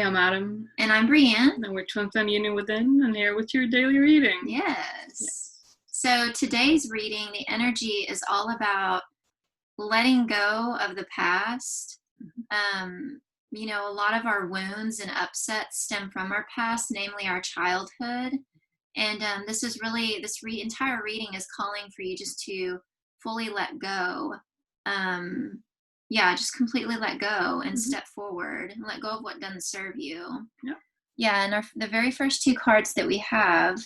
I'm Adam. And I'm Brienne. And we're Twin Flame Union Within, and here with your daily reading. Yes. So today's reading, the energy is all about letting go of the past. A lot of our wounds and upsets stem from our past, namely our childhood. And this entire reading is calling for you just to fully let go. Just completely let go and step forward and let go of what doesn't serve you. And the very first two cards that we have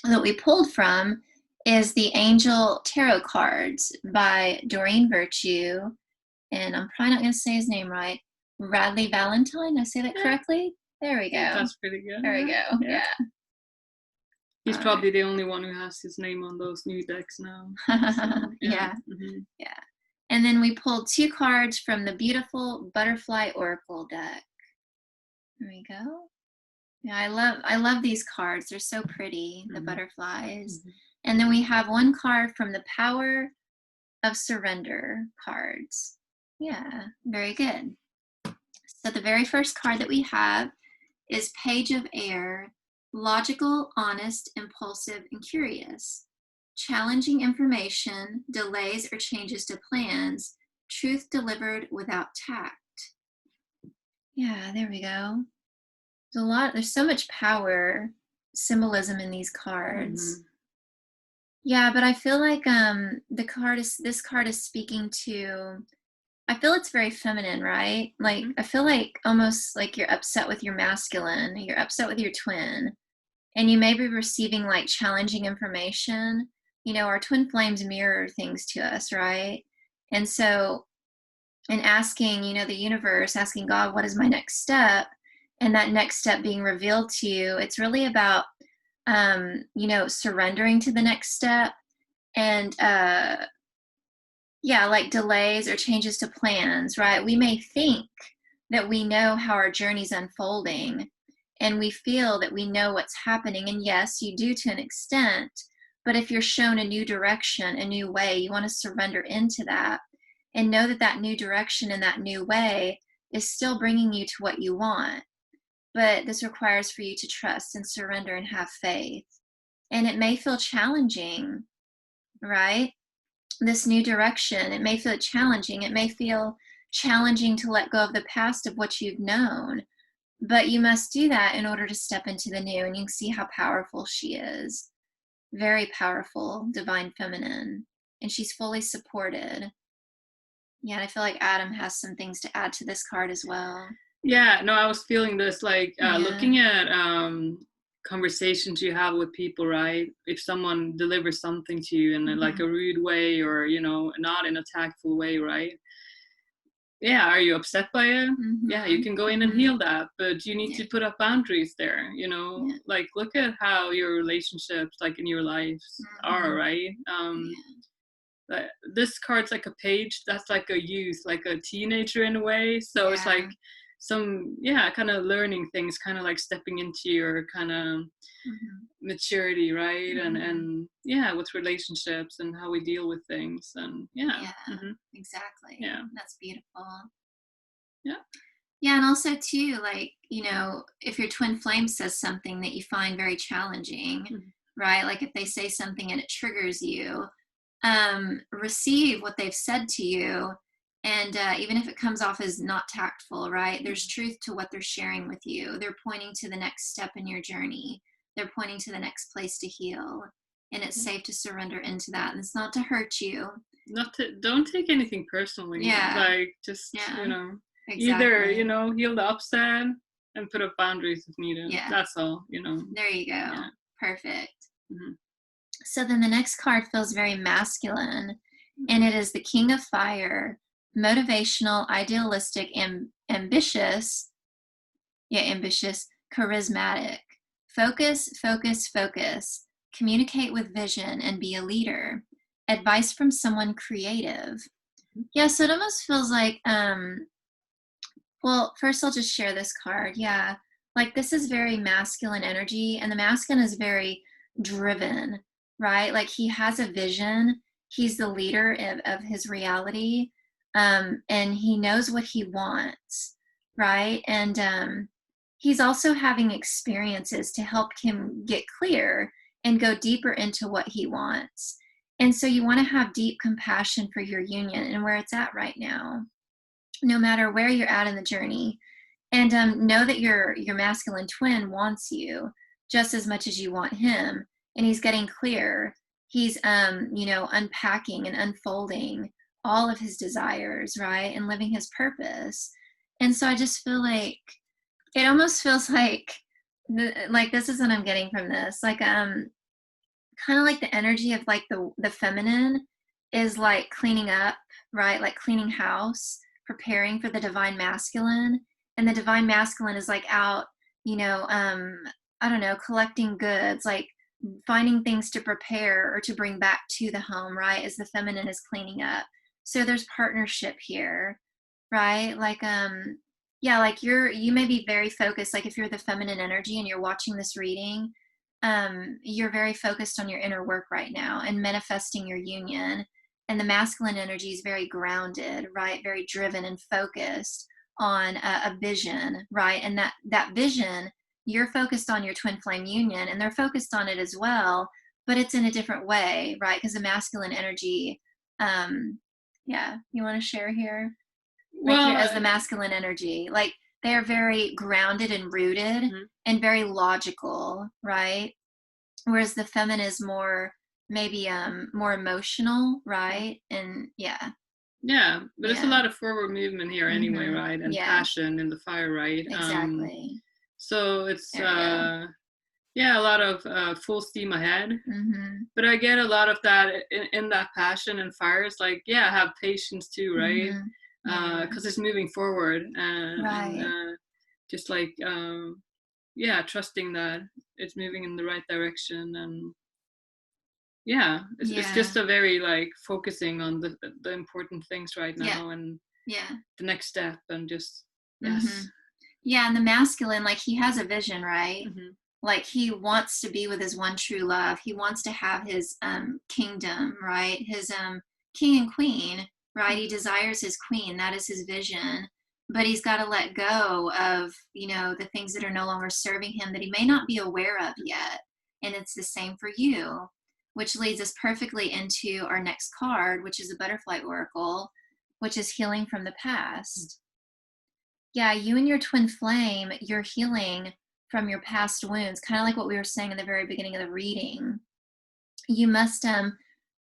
that we pulled from is the Angel Tarot cards by Doreen Virtue, and I'm probably not going to say his name right, Radley Valentine. Did I say that correctly? There we go. That's pretty good. There we go. Yeah. He's probably the only one who has his name on those new decks now. So, Yeah. And then we pulled two cards from the beautiful Butterfly Oracle deck. There we go. Yeah, I love these cards. They're so pretty, the butterflies. And then we have one card from the Power of Surrender cards. Yeah, very good. So the very first card that we have is Page of Air, logical, honest, impulsive, and curious. Challenging information, delays or changes to plans, truth delivered without tact. Yeah, there we go. There's so much power, symbolism in these cards. Yeah, but I feel like this card is speaking to, I feel it's very feminine, right? Like, I feel like almost like you're upset with your masculine, you're upset with your twin, and you may be receiving like challenging information. You know, our twin flames mirror things to us, right? And so, in asking, the universe, asking God, what is my next step? And that next step being revealed to you, it's really about, surrendering to the next step. And, like delays or changes to plans, right? We may think that we know how our journey's unfolding, and we feel that we know what's happening. And yes, you do to an extent. But if you're shown a new direction, a new way, you want to surrender into that and know that that new direction and that new way is still bringing you to what you want. But this requires for you to trust and surrender and have faith. And it may feel challenging, right? This new direction, it may feel challenging. It may feel challenging to let go of the past of what you've known. But you must do that in order to step into the new. And you can see how powerful she is. Very powerful, divine feminine. And she's fully supported. Yeah, and I feel like Adam has some things to add to this card as well. Yeah, no, I was feeling this, looking at conversations you have with people, right? If someone delivers something to you in like a rude way or, not in a tactful way, right? Yeah, are you upset by it? Yeah, you can go in and heal that, but you need to put up boundaries there, like look at how your relationships, like in your life are, right? This card's like a page that's like a youth, like a teenager in a way. So it's like some kind of learning things, kind of like stepping into your kind of maturity, right? And with relationships and how we deal with things, and exactly. That's beautiful. And also too, like, if your twin flame says something that you find very challenging, right? Like if they say something and it triggers you, receive what they've said to you. And even if it comes off as not tactful, right? There's truth to what they're sharing with you. They're pointing to the next step in your journey. They're pointing to the next place to heal. And it's safe to surrender into that. And it's not to hurt you. Don't take anything personally. Like, just, exactly. Either, heal the upset and put up boundaries if needed. That's all, There you go. Perfect. So then the next card feels very masculine. And it is the King of Fire. Motivational, idealistic, ambitious, charismatic. Focus, focus, focus. Communicate with vision and be a leader. Advice from someone creative. Yeah, so it almost feels like, well, first I'll just share this card. Yeah, like this is very masculine energy, and the masculine is very driven, right? Like he has a vision. He's the leader of his reality. And he knows what he wants, right? And he's also having experiences to help him get clear and go deeper into what he wants. And so you want to have deep compassion for your union and where it's at right now, no matter where you're at in the journey. And know that your masculine twin wants you just as much as you want him. And he's getting clear. He's, unpacking and unfolding all of his desires, right? And living his purpose. And so I just feel like, it almost feels like this is what I'm getting from this. Like, kind of like the energy of like the feminine is like cleaning up, right? Like cleaning house, preparing for the divine masculine. And the divine masculine is like out, collecting goods, like finding things to prepare or to bring back to the home, right? As the feminine is cleaning up. So there's partnership here, right? Like, like you may be very focused, like if you're the feminine energy and you're watching this reading, you're very focused on your inner work right now and manifesting your union. And the masculine energy is very grounded, right? Very driven and focused on a vision, right? And that vision, you're focused on your twin flame union and they're focused on it as well, but it's in a different way, right? Because the masculine energy, you want to share here? Like as the masculine energy, like they're very grounded and rooted and very logical, right? Whereas the feminine is more, maybe more emotional, right? And but there's a lot of forward movement here anyway, right? And passion in the fire, right? Exactly. So it's a lot of full steam ahead. But I get a lot of that in that passion and fire. It's like, have patience too, right? Because it's moving forward, and just like trusting that it's moving in the right direction. And it's just a very like focusing on the important things right now, and the next step, and just and the masculine, like he has a vision, right? Like he wants to be with his one true love. He wants to have his kingdom, right? His king and queen, right? He desires his queen. That is his vision. But he's got to let go of, the things that are no longer serving him that he may not be aware of yet. And it's the same for you, which leads us perfectly into our next card, which is the Butterfly Oracle, which is healing from the past. Yeah, you and your twin flame, you're healing from your past wounds, kind of like what we were saying in the very beginning of the reading. You must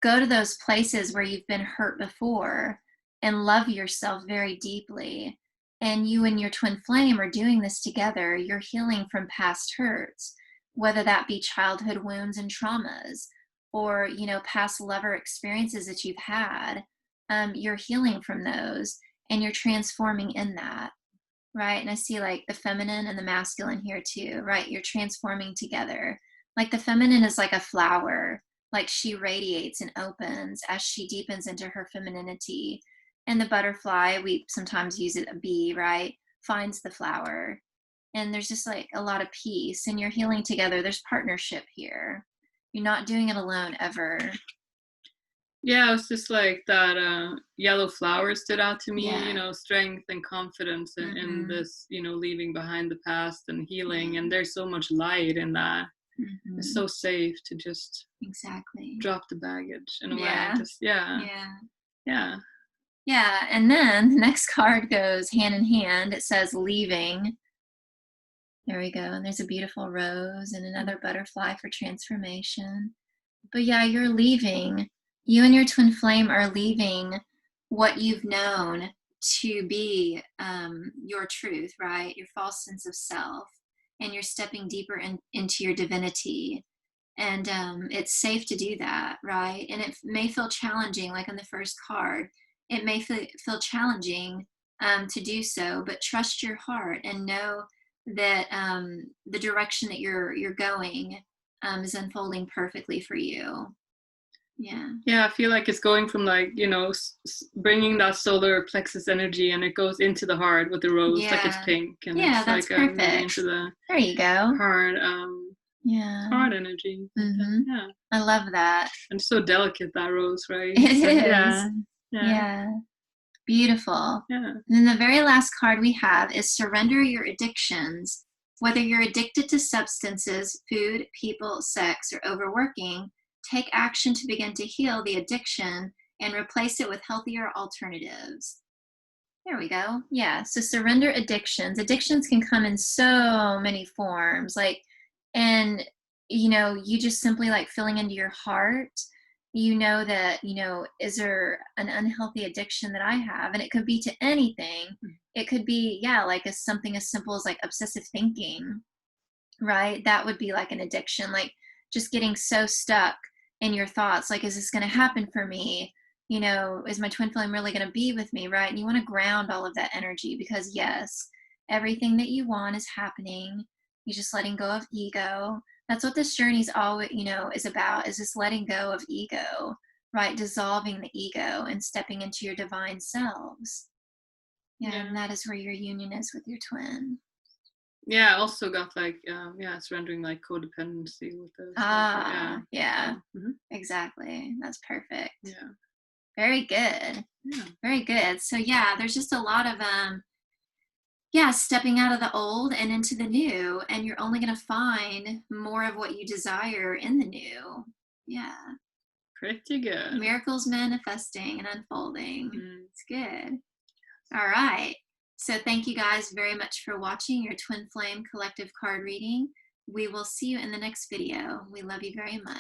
go to those places where you've been hurt before and love yourself very deeply. And you and your twin flame are doing this together. You're healing from past hurts, whether that be childhood wounds and traumas or, past lover experiences that you've had. You're healing from those and you're transforming in that, right? And I see like the feminine and the masculine here too, right? You're transforming together. Like the feminine is like a flower, like she radiates and opens as she deepens into her femininity. And the butterfly, we sometimes use it, a bee, right? Finds the flower. And there's just like a lot of peace and you're healing together. There's partnership here. You're not doing it alone ever. Yeah, it's just like that yellow flower stood out to me, strength and confidence in this, leaving behind the past and healing. And there's so much light in that. It's so safe to just drop the baggage in a way. Just, Yeah, and then the next card goes hand in hand. It says leaving. There we go. And there's a beautiful rose and another butterfly for transformation. But you're leaving. You and your twin flame are leaving what you've known to be your truth, right? Your false sense of self. And you're stepping deeper into your divinity. And it's safe to do that, right? And it may feel challenging, like on the first card. It may feel challenging to do so, but trust your heart and know that the direction that you're going is unfolding perfectly for you. I feel like it's going from like bringing that solar plexus energy, and it goes into the heart with the rose, like it's pink, and it's that's like perfect. Into the there you go heart heart energy. I love that. And so delicate, that rose, right? It is. Yeah. Beautiful. And then the very last card we have is surrender your addictions Whether you're addicted to substances, food, people, sex, or overworking, take action to begin to heal the addiction and replace it with healthier alternatives. There we go. Yeah. So surrender addictions. Addictions can come in so many forms. Like, and, you just simply like feeling into your heart, that, is there an unhealthy addiction that I have? And it could be to anything. It could be, yeah, like something as simple as like obsessive thinking, right? That would be like an addiction, like just getting so stuck in your thoughts. Like, is this going to happen for me? Is my twin flame really going to be with me, right? And you want to ground all of that energy because, yes, everything that you want is happening. You're just letting go of ego. That's what this journey's always, is about, is just letting go of ego, right? Dissolving the ego and stepping into your divine selves. Yeah, Yeah. and that is where your union is with your twin. Yeah, I also got like surrendering like codependency with this. Yeah. Exactly. That's perfect. Yeah. Very good. Yeah. Very good. So yeah, there's just a lot of stepping out of the old and into the new, and you're only going to find more of what you desire in the new. Yeah. Pretty good. Miracles manifesting and unfolding. It's good. All right. So thank you guys very much for watching your Twin Flame Collective card reading. We will see you in the next video. We love you very much.